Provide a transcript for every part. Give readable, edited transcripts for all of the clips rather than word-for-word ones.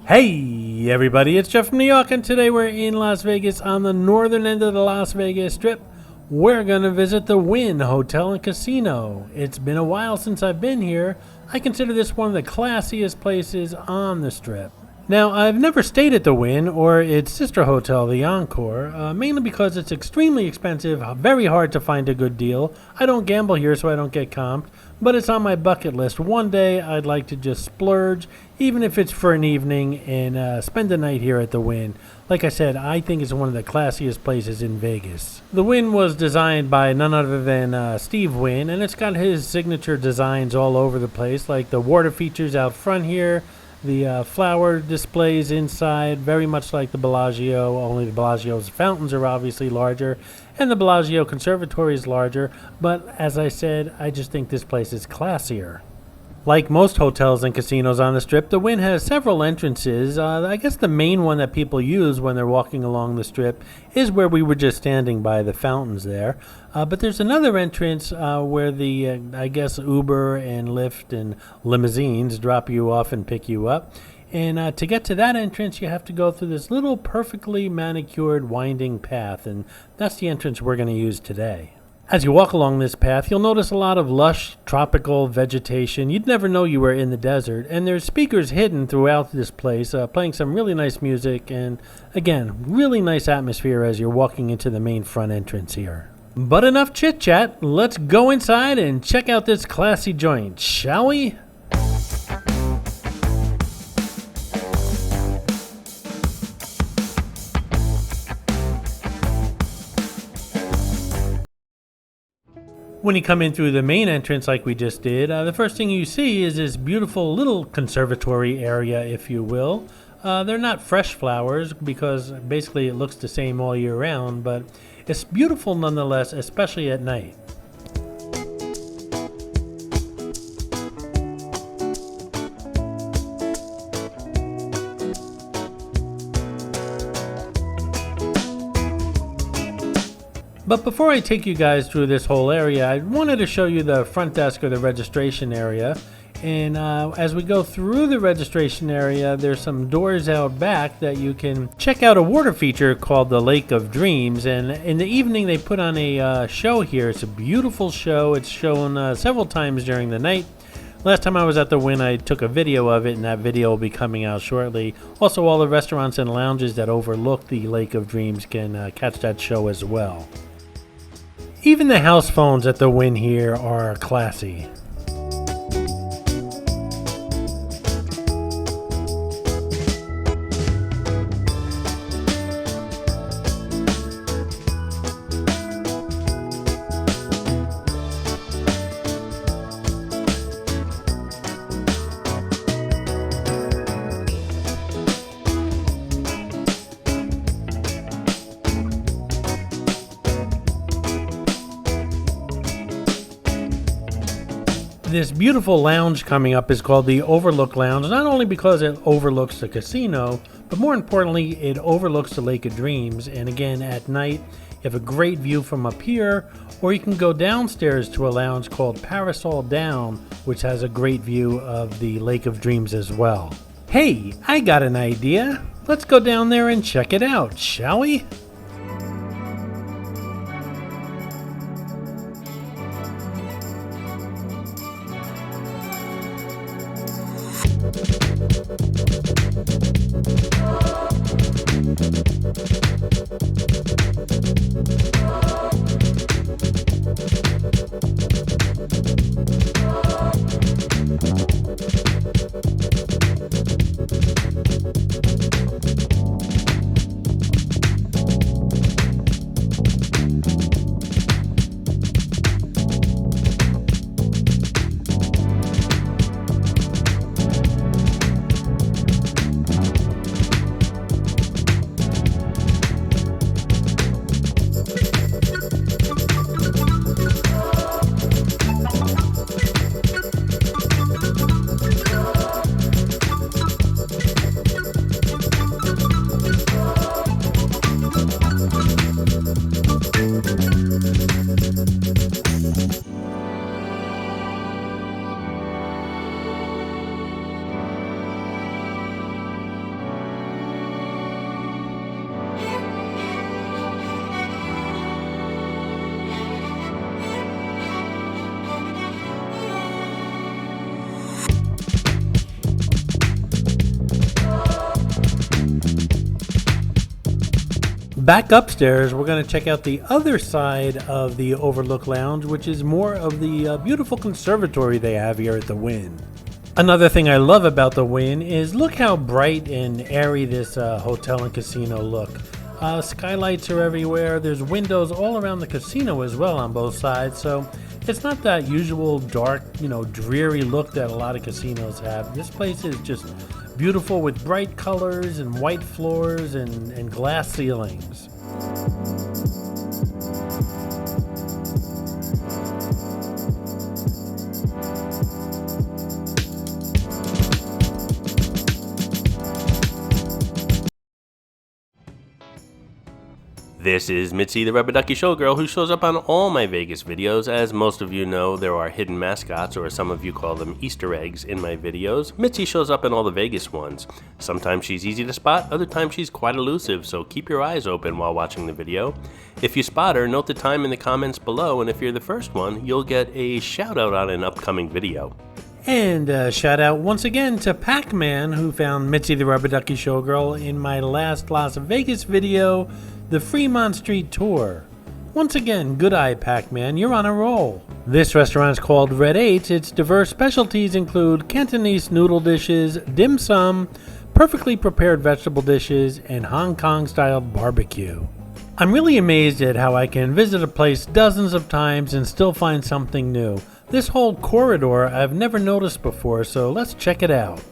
Hey everybody, it's Jeff from New York, and today we're in Las Vegas on the northern end of the Las Vegas Strip. We're going to visit the Wynn Hotel and Casino. It's been a while since I've been here. I consider this one of the classiest places on the Strip. Now, I've never stayed at the Wynn or its sister hotel, the Encore, mainly because it's extremely expensive, very hard to find a good deal. I don't gamble here, so I don't get comped, but it's on my bucket list. One day, I'd like to just splurge, even if it's for an evening, and spend the night here at the Wynn. Like I said, I think it's one of the classiest places in Vegas. The Wynn was designed by none other than Steve Wynn, and it's got his signature designs all over the place, like the water features out front here, the flower displays inside, very much like the Bellagio, only the Bellagio's fountains are obviously larger, and the Bellagio Conservatory is larger, but as I said, I just think this place is classier. Like most hotels and casinos on the Strip, the Wynn has several entrances. I guess the main one that people use when they're walking along the Strip is where we were just standing by the fountains there. But there's another entrance where the, I guess, Uber and Lyft and limousines drop you off and pick you up. And to get to that entrance, you have to go through this little perfectly manicured winding path, and that's the entrance we're going to use today. As you walk along this path, you'll notice a lot of lush, tropical vegetation. You'd never know you were in the desert. And there's speakers hidden throughout this place, playing some really nice music. And again, really nice atmosphere as you're walking into the main front entrance here. But enough chit-chat. Let's go inside and check out this classy joint, shall we? When you come in through the main entrance like we just did, the first thing you see is this beautiful little conservatory area, if you will. They're not fresh flowers because basically it looks the same all year round, but it's beautiful nonetheless, especially at night. But before I take you guys through this whole area, I wanted to show you the front desk or the registration area. And as we go through the registration area, there's some doors out back that you can check out a water feature called the Lake of Dreams. And in the evening, they put on a show here. It's a beautiful show. It's shown several times during the night. Last time I was at the Wynn, I took a video of it, and that video will be coming out shortly. Also, all the restaurants and lounges that overlook the Lake of Dreams can catch that show as well. Even the house phones at the Wynn here are classy. This beautiful lounge coming up is called the Overlook Lounge, not only because it overlooks the casino, but more importantly, it overlooks the Lake of Dreams. And again, at night, you have a great view from up here, or you can go downstairs to a lounge called Parasol Down, which has a great view of the Lake of Dreams as well. Hey, I got an idea. Let's go down there and check it out, shall we? Back upstairs, we're going to check out the other side of the Overlook Lounge, which is more of the beautiful conservatory they have here at the Wynn. Another thing I love about the Wynn is look how bright and airy this hotel and casino look. Skylights are everywhere. There's windows all around the casino as well on both sides, so it's not that usual dark, dreary look that a lot of casinos have. This place is just beautiful with bright colors and white floors and glass ceilings. This is Mitzi, the Rubber Ducky Showgirl, who shows up on all my Vegas videos. As most of you know, there are hidden mascots, or some of you call them Easter eggs, in my videos. Mitzi shows up in all the Vegas ones. Sometimes she's easy to spot, other times she's quite elusive, so keep your eyes open while watching the video. If you spot her, note the time in the comments below, and if you're the first one, you'll get a shout out on an upcoming video. And a shout out once again to Pac-Man, who found Mitzi the Rubber Ducky Showgirl in my last Las Vegas video, the Fremont Street Tour. Once again, good eye, Pac-Man, you're on a roll. This restaurant is called Red 8. Its diverse specialties include Cantonese noodle dishes, dim sum, perfectly prepared vegetable dishes, and Hong Kong-style barbecue. I'm really amazed at how I can visit a place dozens of times and still find something new. This whole corridor I've never noticed before, so let's check it out.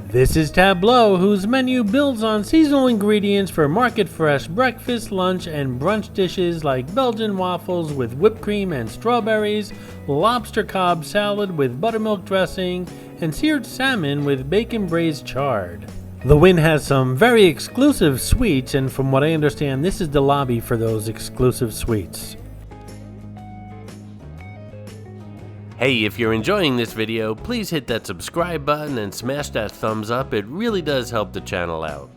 This is Tableau, whose menu builds on seasonal ingredients for market-fresh breakfast, lunch, and brunch dishes like Belgian waffles with whipped cream and strawberries, lobster Cobb salad with buttermilk dressing, and seared salmon with bacon braised chard. The Wynn has some very exclusive suites, and from what I understand, this is the lobby for those exclusive suites. Hey, if you're enjoying this video, please hit that subscribe button and smash that thumbs up. It really does help the channel out.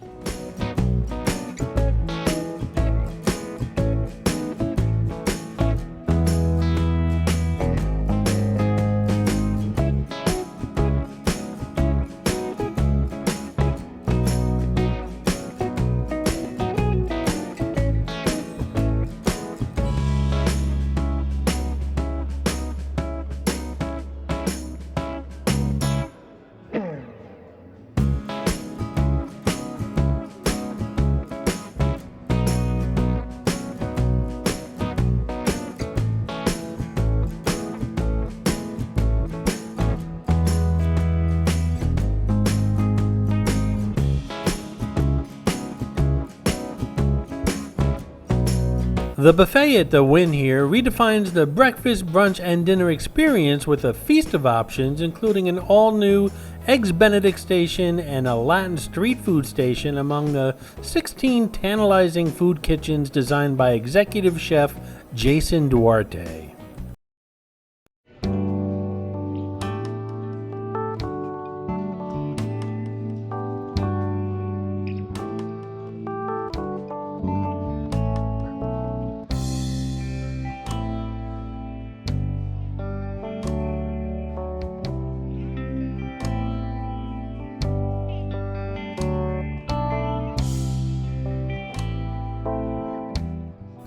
The buffet at the Wynn here redefines the breakfast, brunch, and dinner experience with a feast of options, including an all-new Eggs Benedict station and a Latin street food station among the 16 tantalizing food kitchens designed by executive chef Jason Duarte.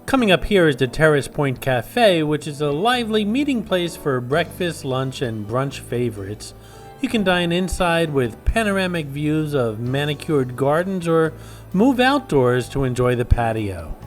Coming up here is the Terrace Point Cafe, which is a lively meeting place for breakfast, lunch, and brunch favorites. You can dine inside with panoramic views of manicured gardens or move outdoors to enjoy the patio.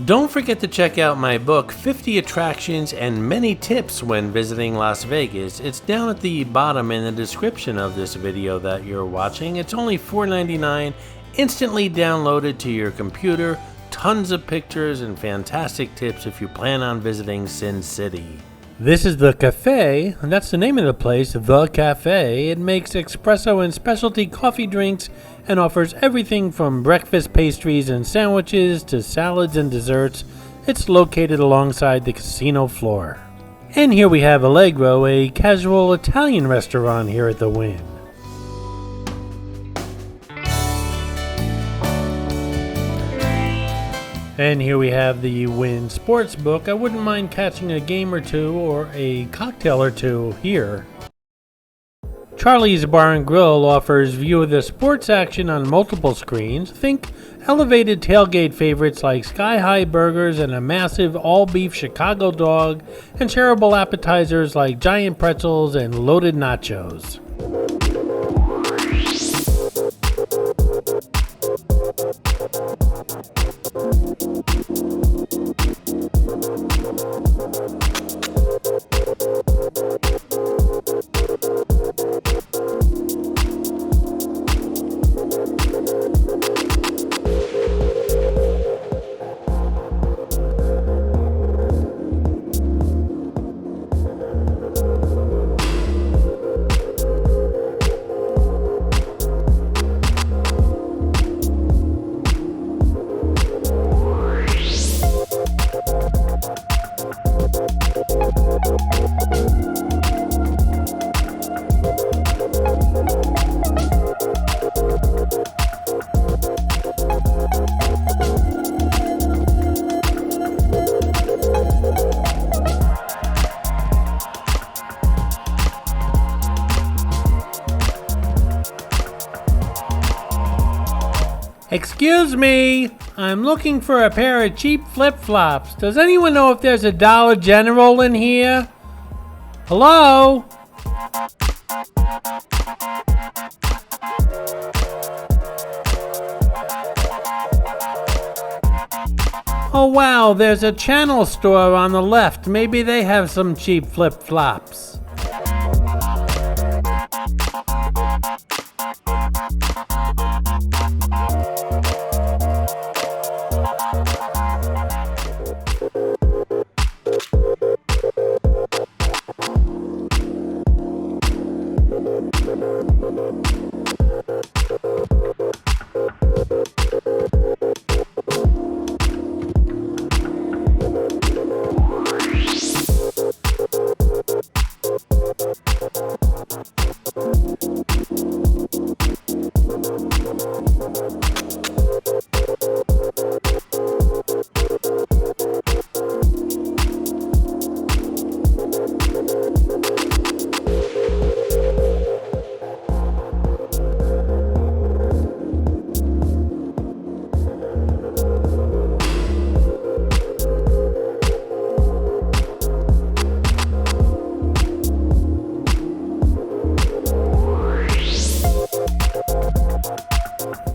Don't forget to check out my book, 50 Attractions and Many Tips When Visiting Las Vegas. It's down at the bottom in the description of this video that you're watching. It's only $4.99, instantly downloaded to your computer, tons of pictures and fantastic tips if you plan on visiting Sin City. This is the cafe, and that's the name of the place, The Cafe. It makes espresso and specialty coffee drinks and offers everything from breakfast pastries and sandwiches to salads and desserts. It's located alongside the casino floor. And here we have Allegro, a casual Italian restaurant here at the Wynn. And here we have the Wynn Sportsbook. I wouldn't mind catching a game or two or a cocktail or two here. Charlie's Bar and Grill offers view of the sports action on multiple screens. Think elevated tailgate favorites like sky-high burgers and a massive all-beef Chicago dog, and shareable appetizers like giant pretzels and loaded nachos. Excuse me, I'm looking for a pair of cheap flip-flops. Does anyone know if there's a Dollar General in here? Hello? Oh wow, there's a Channel store on the left. Maybe they have some cheap flip-flops.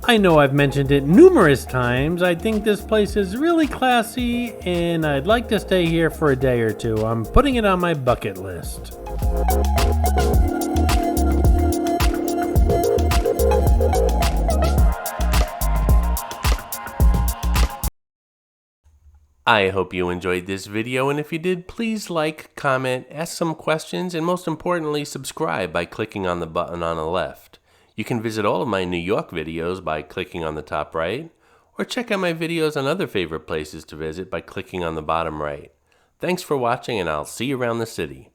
I know I've mentioned it numerous times. I think this place is really classy and I'd like to stay here for a day or two. I'm putting it on my bucket list. I hope you enjoyed this video, and if you did, please like, comment, ask some questions, and most importantly, subscribe by clicking on the button on the left. You can visit all of my New York videos by clicking on the top right, or check out my videos on other favorite places to visit by clicking on the bottom right. Thanks for watching, and I'll see you around the city.